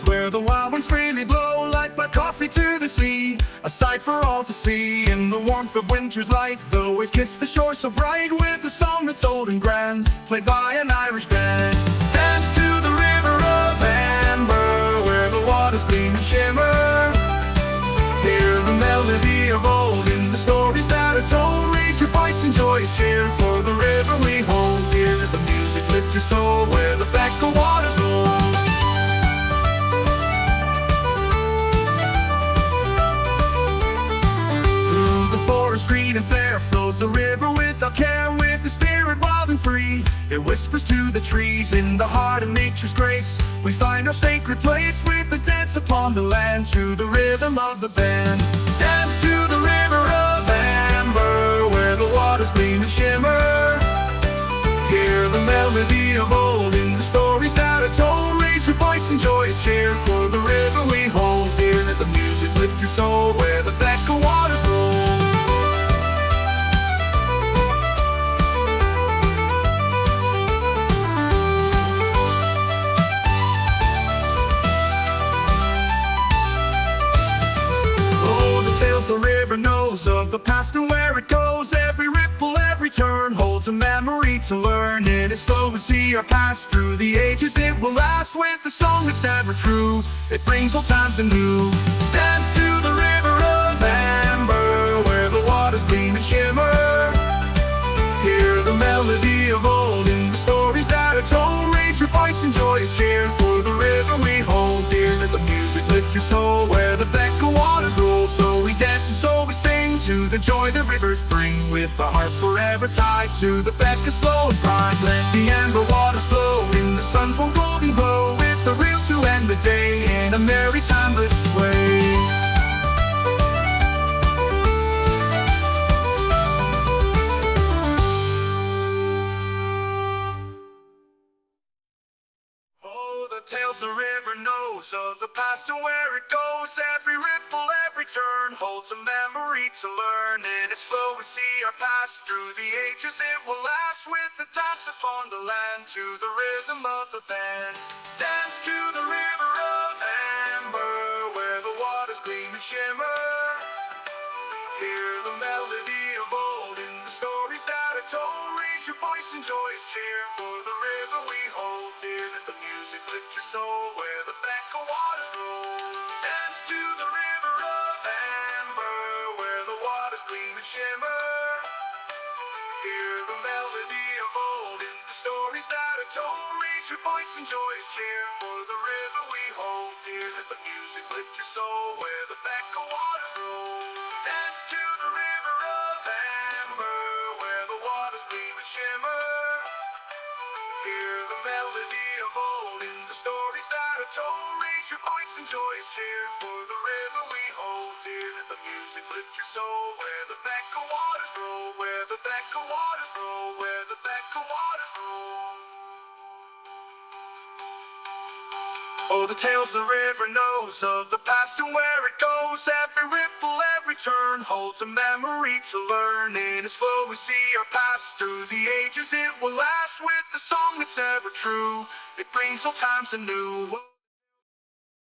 meadows where the wild winds freely blow, like black coffee to the sea, a sight for all to see. In the warmth of winter's light, the waves kiss the shore so bright, with a song that's old and grand, played by an Irish band. Dance to the river of Amber, where the waters gleam and shimmer. Hear the melody of old in the stories that are told. Raise your voice and joyous cheer for the river we hold dear. Let the music lift your soul where the Betka waters roll. Through the forest green and fair flows the river without care, with the spirit wild and free. It whispers to the trees in the heart of nature's grace. We find our sacred place with the dance upon the land, to the rhythm of the band. Dance to the river of Amber, where the waters gleam and shimmer. Hear the melody of old in the stories that are told. Raise your voice and joyous cheer for the river we hold dear. Let the music lift your soul where the Betka waters roll. The river knows of the past and where it goes. Every ripple, every turn holds a memory to learn. In its flow we see our past through the ages. It will last with a song that's ever true. It brings old times anew. Dance to the river of Amber, where the waters gleam and shimmer. Hear the melody of old in the stories that are told. Raise your voice and joyous cheer for the river we hold dear. Let the music lift your soul where the Betka waters roll. So we dance and so we sing to the joy the rivers bring, with our hearts forever tied to the Betka's flow and pride. Let the amber waters flow in the sun's warm golden glow, with the reel to end the day in a merry timeless way. Tales the river knows of the past and where it goes. Every ripple, every turn holds a memory to learn. In its flow we see our past through the ages. It will last with the dance upon the land, to the rhythm of the band. Dance to the river of Amber, where the waters gleam and shimmer. Hear the melody of old in the stories that are told. Raise your voice and joyous cheer for the river we hold dear. Let the music lift your soul where the Betka waters roll. Dance to the river of Amber, where the waters gleam and shimmer. Hear the melody of old in the stories that are told. Raise your voice and joyous cheer for the river we hold dear. Let the music lift your soul where the Betka waters roll. Dance to the river of Amber, where the waters gleam and shimmer. Hear the melody of old in the stories that are told. Raise your voice and joyous cheer for the river we hold dear. Let the music lift your soul where the Betka waters roll, where the Betka waters roll, where the Betka waters roll. Oh, the tales the river knows of the past and where it goes. Every ripple, every turn holds a memory to learn. In its flow we see our past through the ages. It will last with the song that's ever true. It brings old times anew.